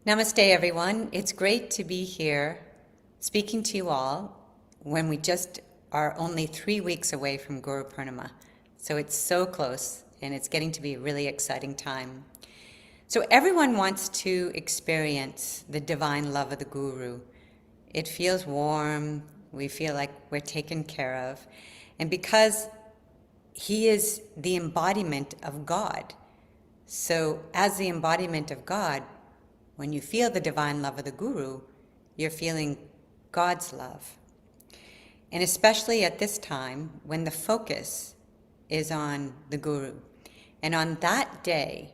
Namaste, everyone. It's great to be here speaking to you all when we just are only 3 weeks away from Guru Purnima. So it's so close, and it's getting to be a really exciting time. So everyone wants to experience the divine love of the Guru. It feels warm. We feel like we're taken care of. And because he is the embodiment of God. So as the embodiment of God, when you feel the divine love of the Guru, you're feeling God's love. And especially at this time, when the focus is on the Guru. And on that day,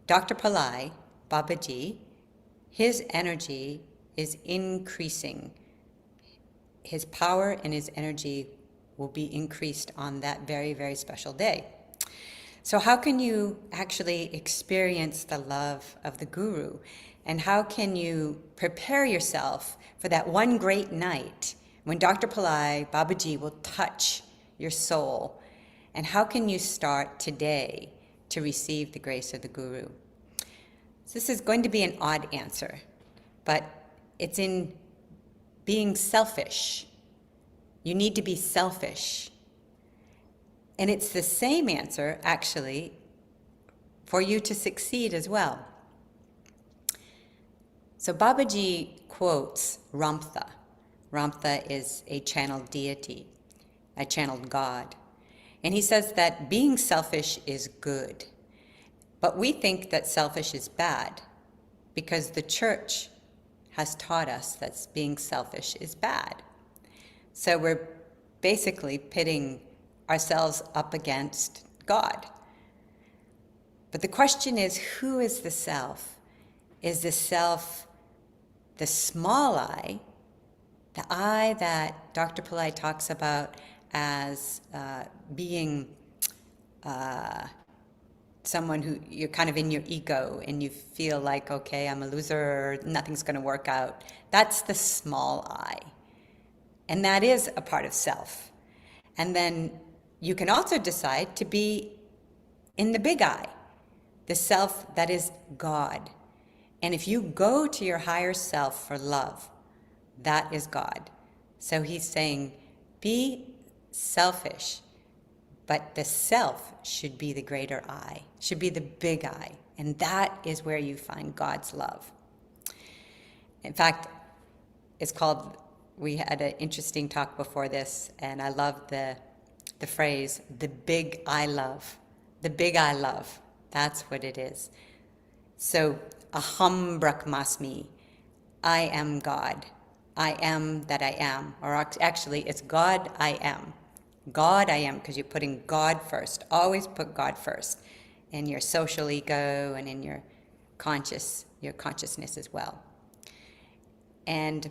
Dr. Pillai, Babaji, his energy is increasing. His power and his energy will be increased on that very, very special day. So how can you actually experience the love of the Guru? And how can you prepare yourself for that one great night when Dr. Pillai, Babaji will touch your soul? And how can you start today to receive the grace of the Guru? So this is going to be an odd answer, but it's in being selfish. You need to be selfish. And it's the same answer, actually, for you to succeed as well. So Babaji quotes Ramtha. Ramtha is a channeled deity, a channeled God. And he says that being selfish is good. But we think that selfish is bad because the church has taught us that being selfish is bad. So we're basically pitting ourselves up against God. But the question is, who is the self? Is the self the small I, the I that Dr. Pillai talks about as being someone who you're kind of in your ego and you feel like, okay, I'm a loser, nothing's going to work out. That's the small I. And that is a part of self. And then you can also decide to be in the big I, the self that is God. And if you go to your higher self for love, that is God. So he's saying, be selfish, but the self should be the greater I, should be the big I. And that is where you find God's love. In fact, it's called, we had an interesting talk before this, and I love the phrase, the big I love. The big I love. That's what it is. So, aham brahmasmi. I am God. I am that I am. Or actually, it's God I am. God I am, because you're putting God first. Always put God first in your social ego and in your consciousness as well. And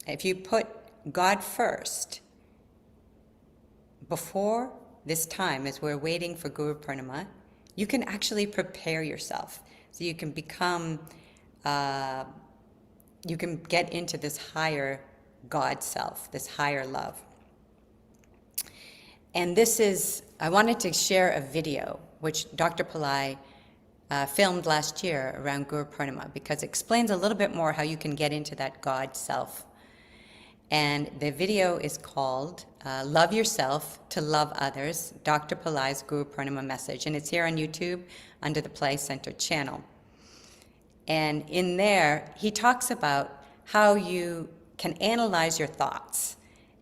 if you put God first, before this time, as we're waiting for Guru Purnima, you can actually prepare yourself. So you can become, you can get into this higher God self, this higher love. And this is, I wanted to share a video which Dr. Pillai filmed last year around Guru Purnima, because it explains a little bit more how you can get into that God self. And the video is called Love Yourself to Love Others, Dr. Pillai's Guru Purnima message. And it's here on YouTube under the Play Center channel. And in there, he talks about how you can analyze your thoughts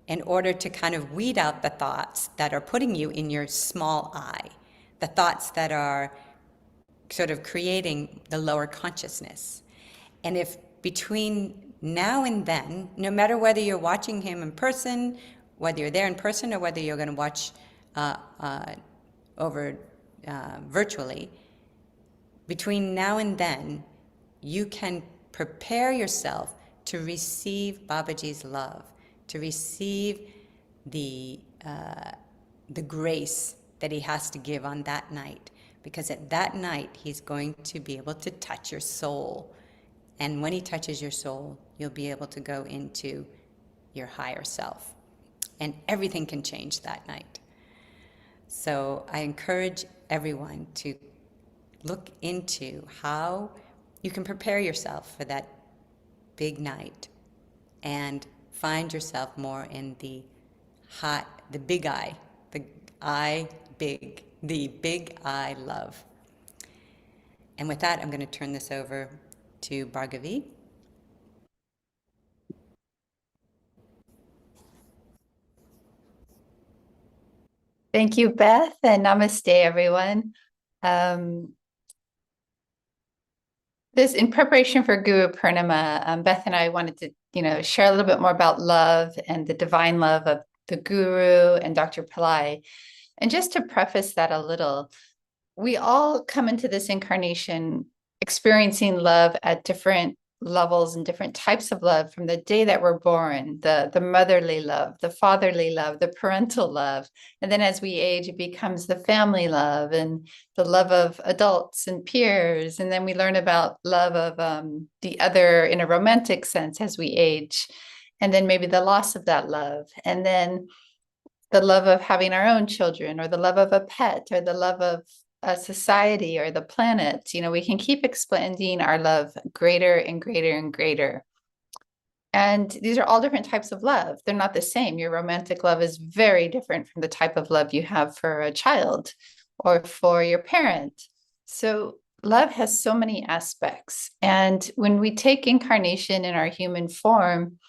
in order to kind of weed out the thoughts that are putting you in your small I, the thoughts that are sort of creating the lower consciousness. And if between now and then, no matter whether you're watching him in person, whether you're there in person, or whether you're going to watch virtually, between now and then, you can prepare yourself to receive Babaji's love, to receive the grace that he has to give on that night. Because at that night, he's going to be able to touch your soul. And when he touches your soul, you'll be able to go into your higher self. And everything can change that night. So I encourage everyone to look into how you can prepare yourself for that big night and find yourself more in the big the big I love. And with that, I'm going to turn this over to Bhargavi. Thank you, Beth, and namaste, everyone. This in preparation for Guru Purnima, Beth and I wanted to, share a little bit more about love and the divine love of the Guru and Dr. Pillai. And just to preface that a little, we all come into this incarnation experiencing love at different levels and different types of love from the day that we're born, the motherly love, the fatherly love, the parental love. And then as we age, it becomes the family love and the love of adults and peers. And then we learn about love of the other in a romantic sense as we age. And then maybe the loss of that love. And then the love of having our own children, or the love of a pet, or the love of a society or the planet. We can keep expanding our love greater and greater and greater. And these are all different types of love. They're not the same. Your romantic love is very different from the type of love you have for a child or for your parent. So love has so many aspects. And when we take incarnation in our human form,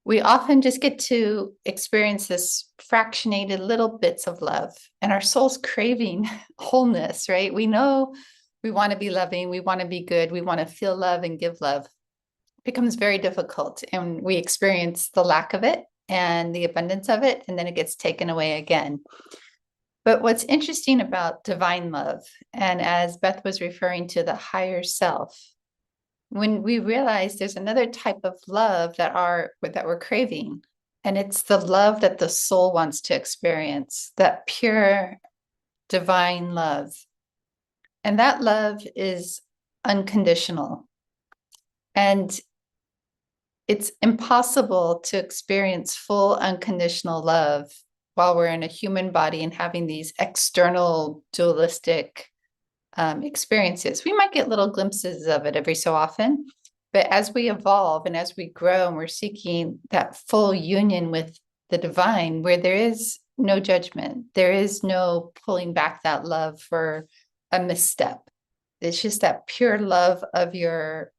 we often just get to experience this fractionated little bits of love, and our soul's craving wholeness, right? We know we want to be loving, we want to be good, we want to feel love and give love. It becomes very difficult, and we experience the lack of it and the abundance of it, and then it gets taken away again. But what's interesting about divine love, and as Beth was referring to, the higher self, when we realize there's another type of love that we're craving, and it's the love that the soul wants to experience, that pure divine love. And that love is unconditional. And it's impossible to experience full unconditional love while we're in a human body and having these external dualistic experiences. We might get little glimpses of it every so often, but as we evolve and as we grow and we're seeking that full union with the divine, where there is no judgment, there is no pulling back that love for a misstep. It's just that pure love of your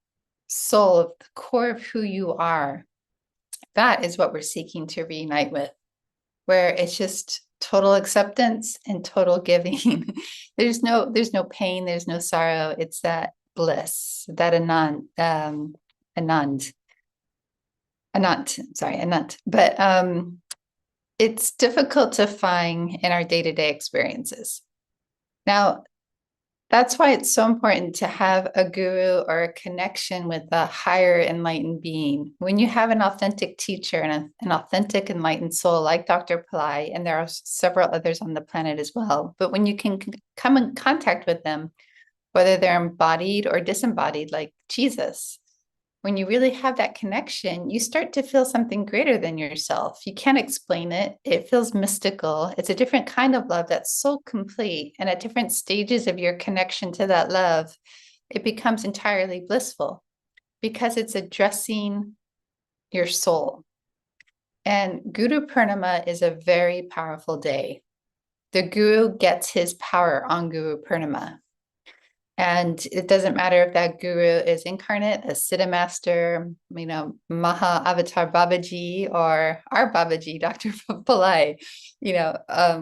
soul, of the core of who you are. That is what we're seeking to reunite with, where it's just total acceptance and total giving. there's no pain, there's no sorrow. It's that bliss, that anant. But it's difficult to find in our day-to-day experiences. Now, that's why it's so important to have a guru or a connection with a higher enlightened being. When you have an authentic teacher and an authentic enlightened soul like Dr. Pillai, and there are several others on the planet as well, but when you can come in contact with them, whether they're embodied or disembodied like Jesus, when you really have that connection, you start to feel something greater than yourself. You can't explain it. It feels mystical. It's a different kind of love that's so complete. And at different stages of your connection to that love, it becomes entirely blissful because it's addressing your soul. And Guru Purnima is a very powerful day. The Guru gets his power on Guru Purnima. And it doesn't matter if that guru is incarnate, a Siddha master, Maha Avatar Babaji, or our Babaji, Dr. Pillai.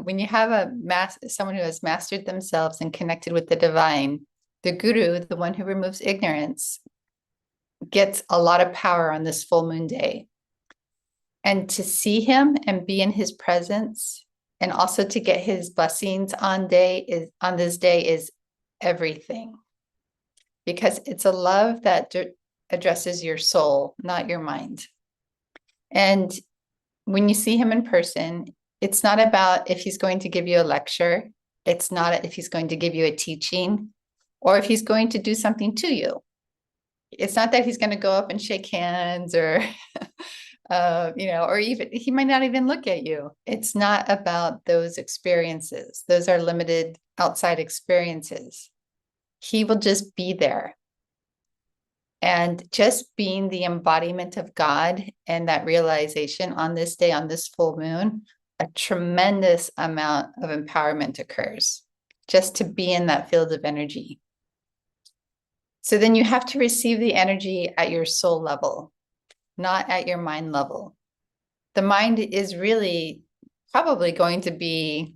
When you have someone who has mastered themselves and connected with the divine, the guru, the one who removes ignorance, gets a lot of power on this full moon day. And to see him and be in his presence, and also to get his blessings on this day is everything, because it's a love that addresses your soul, not your mind. And when you see him in person, it's not about if he's going to give you a lecture. It's not if he's going to give you a teaching or if he's going to do something to you. It's not that he's going to go up and shake hands or or even he might not even look at you. It's not about those experiences. Those are limited outside experiences. He will just be there. And just being the embodiment of God and that realization on this day, on this full moon, a tremendous amount of empowerment occurs just to be in that field of energy. So then you have to receive the energy at your soul level, not at your mind level. The mind is really probably going to be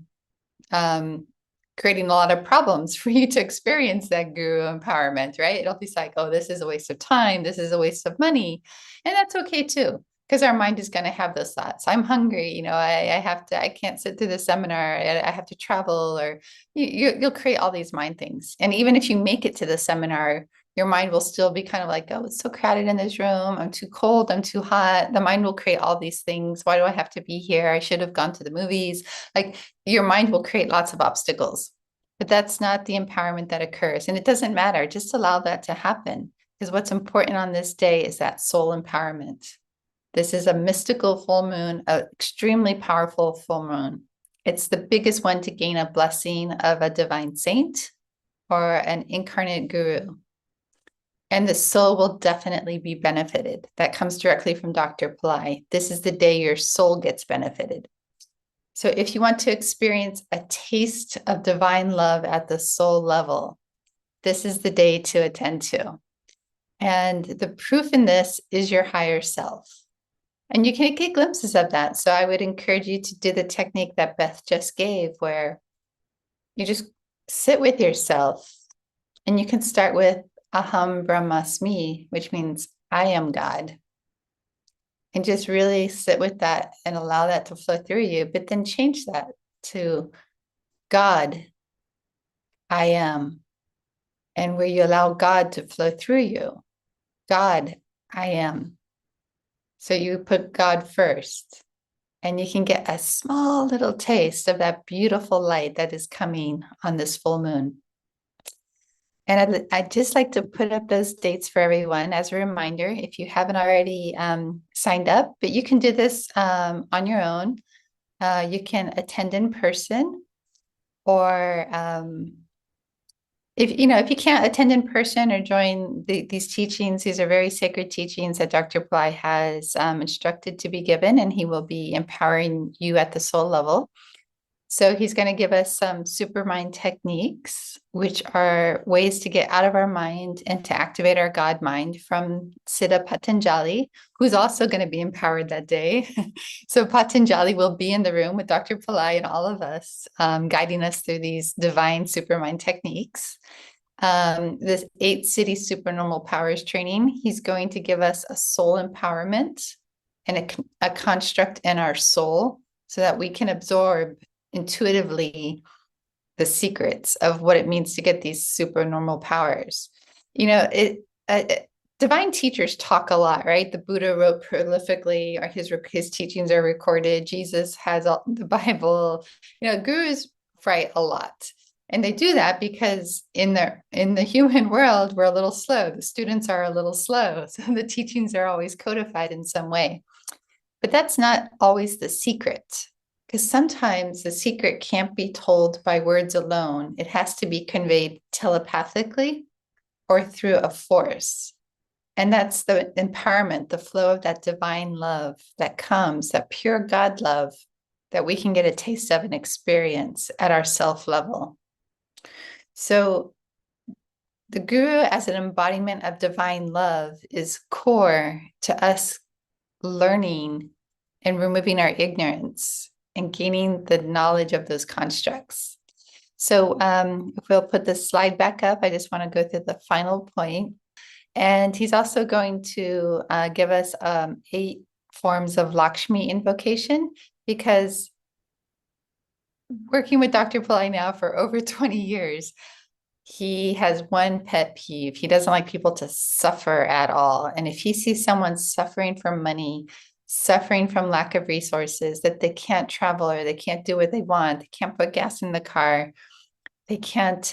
creating a lot of problems for you to experience that guru empowerment, right? It'll be like, oh, this is a waste of time. This is a waste of money. And that's okay too, because our mind is going to have those thoughts. I'm hungry, I can't sit through the seminar. I have to travel, or you'll create all these mind things. And even if you make it to the seminar, your mind will still be kind of like, oh, it's so crowded in this room. I'm too cold. I'm too hot. The mind will create all these things. Why do I have to be here? I should have gone to the movies. Like, your mind will create lots of obstacles, but that's not the empowerment that occurs. And it doesn't matter. Just allow that to happen, because what's important on this day is that soul empowerment. This is a mystical full moon, an extremely powerful full moon. It's the biggest one to gain a blessing of a divine saint or an incarnate guru. And the soul will definitely be benefited. That comes directly from Dr. Pillai. This is the day your soul gets benefited. So if you want to experience a taste of divine love at the soul level, this is the day to attend to. And the proof in this is your higher self. And you can get glimpses of that. So I would encourage you to do the technique that Beth just gave, where you just sit with yourself, and you can start with Aham Brahmasmi, which means I am God. And just really sit with that and allow that to flow through you, but then change that to God, I am. And where you allow God to flow through you, God, I am. So you put God first, and you can get a small little taste of that beautiful light that is coming on this full moon. And I'd just like to put up those dates for everyone as a reminder, if you haven't already signed up, but you can do this on your own. You can attend in person, or if you can't attend in person or join these teachings, these are very sacred teachings that Dr. Pillai has instructed to be given, and he will be empowering you at the soul level. So he's going to give us some supermind techniques, which are ways to get out of our mind and to activate our God mind, from Siddha Patanjali, who's also going to be empowered that day. So Patanjali will be in the room with Dr. Pillai and all of us, guiding us through these divine supermind techniques. This 8 city supernormal powers training, he's going to give us a soul empowerment and a construct in our soul, so that we can absorb intuitively the secrets of what it means to get these supernormal powers. Divine teachers talk a lot, right? The Buddha wrote prolifically, or his teachings are recorded. Jesus has the Bible. Gurus write a lot, and they do that because in the human world, we're a little slow. The students are a little slow, so the teachings are always codified in some way. But that's not always the secret, because sometimes the secret can't be told by words alone. It has to be conveyed telepathically or through a force. And that's the empowerment, the flow of that divine love that comes, that pure God love that we can get a taste of and experience at our self level. So the guru, as an embodiment of divine love, is core to us learning and removing our ignorance and gaining the knowledge of those constructs. So if we'll put the slide back up, I just want to go through the final point. And he's also going to give us 8 forms of Lakshmi invocation, because working with Dr. Pillai now for over 20 years, he has one pet peeve. He doesn't like people to suffer at all. And if he sees someone suffering from money, suffering from lack of resources, that they can't travel or they can't do what they want, they can't put gas in the car, they can't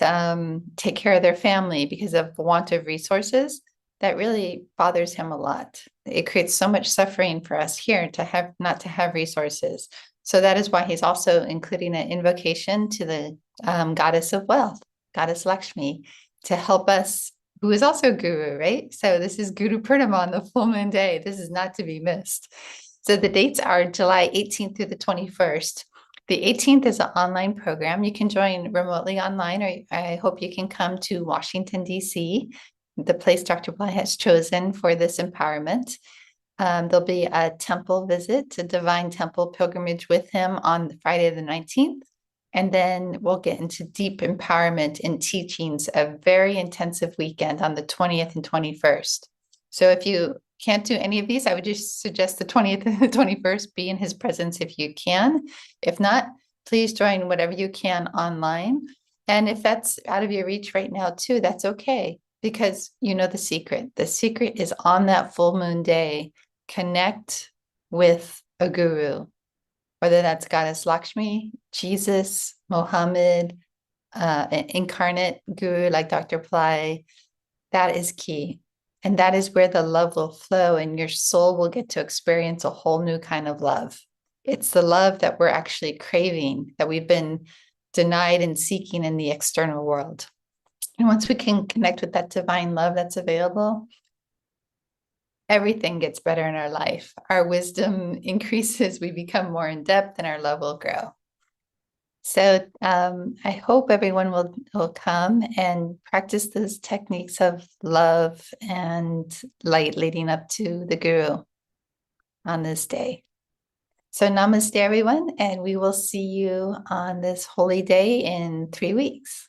take care of their family because of the want of resources, that really bothers him a lot. It creates so much suffering for us here to not to have resources. So that is why he's also including an invocation to the goddess of wealth, Goddess Lakshmi, to help us who is also a guru, right? So this is Guru Purnima on the full moon day. This is not to be missed. So the dates are July 18th through the 21st. The 18th is an online program. You can join remotely online, or I hope you can come to Washington, D.C., the place Dr. Bly has chosen for this empowerment. There'll be a temple visit, a divine temple pilgrimage with him on Friday the 19th. And then we'll get into deep empowerment and teachings, a very intensive weekend on the 20th and 21st. So if you can't do any of these, I would just suggest the 20th and the 21st, be in his presence if you can. If not, please join whatever you can online. And if that's out of your reach right now too, that's okay, because you know the secret. The secret is on that full moon day, connect with a guru, whether that's Goddess Lakshmi, Jesus, Mohammed, an incarnate guru like Dr. Pillai. That is key. And that is where the love will flow and your soul will get to experience a whole new kind of love. It's the love that we're actually craving, that we've been denied and seeking in the external world. And once we can connect with that divine love that's available, everything gets better in our life. Our wisdom increases, we become more in depth, and our love will grow. So I hope everyone will come and practice those techniques of love and light leading up to the guru on this day. So namaste, everyone, and we will see you on this holy day in 3 weeks.